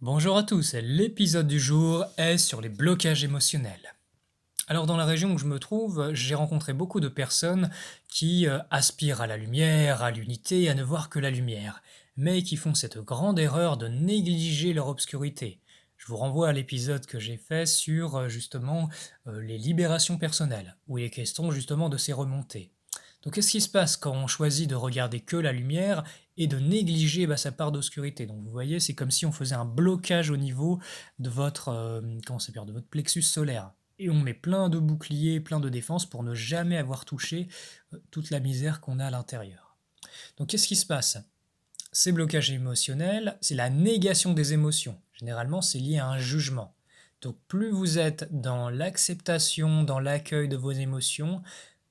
Bonjour à tous, l'épisode du jour est sur les blocages émotionnels. Alors dans la région où je me trouve, j'ai rencontré beaucoup de personnes qui aspirent à la lumière, à l'unité, à ne voir que la lumière, mais qui font cette grande erreur de négliger leur obscurité. Je vous renvoie à l'épisode que j'ai fait sur justement les libérations personnelles, où il est question justement de ces remontées. Donc qu'est-ce qui se passe quand on choisit de regarder que la lumière et de négliger sa part d'obscurité? Donc vous voyez, c'est comme si on faisait un blocage au niveau de votre, comment ça s'appelle, de votre plexus solaire. Et on met plein de boucliers, plein de défenses pour ne jamais avoir touché toute la misère qu'on a à l'intérieur. Donc qu'est-ce qui se passe? Ces blocages émotionnels, c'est la négation des émotions. Généralement, c'est lié à un jugement. Donc plus vous êtes dans l'acceptation, dans l'accueil de vos émotions,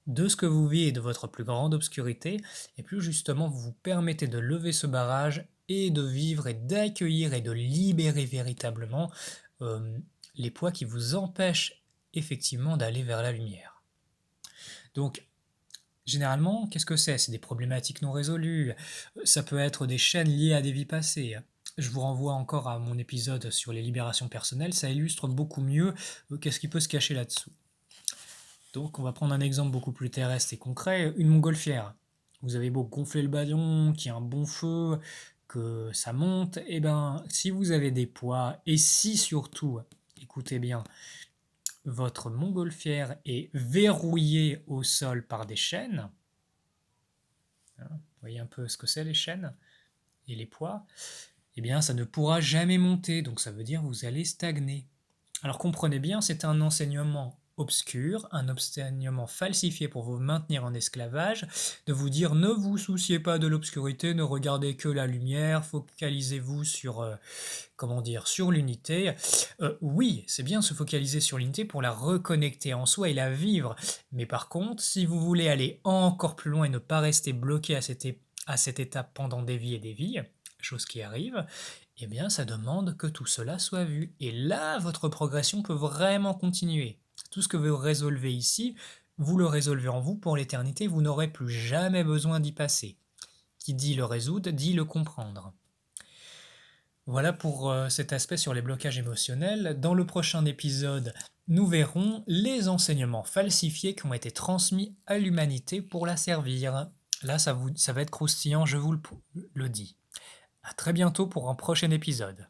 de ce que vous vivez et de votre plus grande obscurité, et plus justement vous vous permettez de lever ce barrage et de vivre et d'accueillir et de libérer véritablement euh, les poids qui vous empêchent effectivement d'aller vers la lumière. Donc, généralement, qu'est-ce que c'est? C'est des problématiques non résolues, ça peut être des chaînes liées à des vies passées. Je vous renvoie encore à mon épisode sur les libérations personnelles, ça illustre beaucoup mieux qu'est-ce qui peut se cacher là-dessous. Donc on va prendre un exemple beaucoup plus terrestre et concret, une montgolfière. Vous avez beau gonfler le ballon, qu'il y a un bon feu, que ça monte, et ben si vous avez des poids, et si surtout, écoutez bien, votre montgolfière est verrouillée au sol par des chaînes, vous voyez un peu ce que c'est les chaînes et les poids, eh bien ça ne pourra jamais monter, donc ça veut dire que vous allez stagner. Alors comprenez bien, c'est un enseignement obscur, un enseignement falsifié pour vous maintenir en esclavage, de vous dire ne vous souciez pas de l'obscurité, ne regardez que la lumière, focalisez-vous sur, comment dire, sur l'unité. Oui, c'est bien se focaliser sur l'unité pour la reconnecter en soi et la vivre, mais par contre, si vous voulez aller encore plus loin et ne pas rester bloqué à cette étape pendant des vies et des vies, chose qui arrive, eh bien ça demande que tout cela soit vu. Et là, votre progression peut vraiment continuer. Tout ce que vous résolvez ici, vous le résolvez en vous pour l'éternité, vous n'aurez plus jamais besoin d'y passer. Qui dit le résoudre, dit le comprendre. Voilà pour cet aspect sur les blocages émotionnels. Dans le prochain épisode, nous verrons les enseignements falsifiés qui ont été transmis à l'humanité pour la servir. Là, ça va être croustillant, je vous le dis. À très bientôt pour un prochain épisode.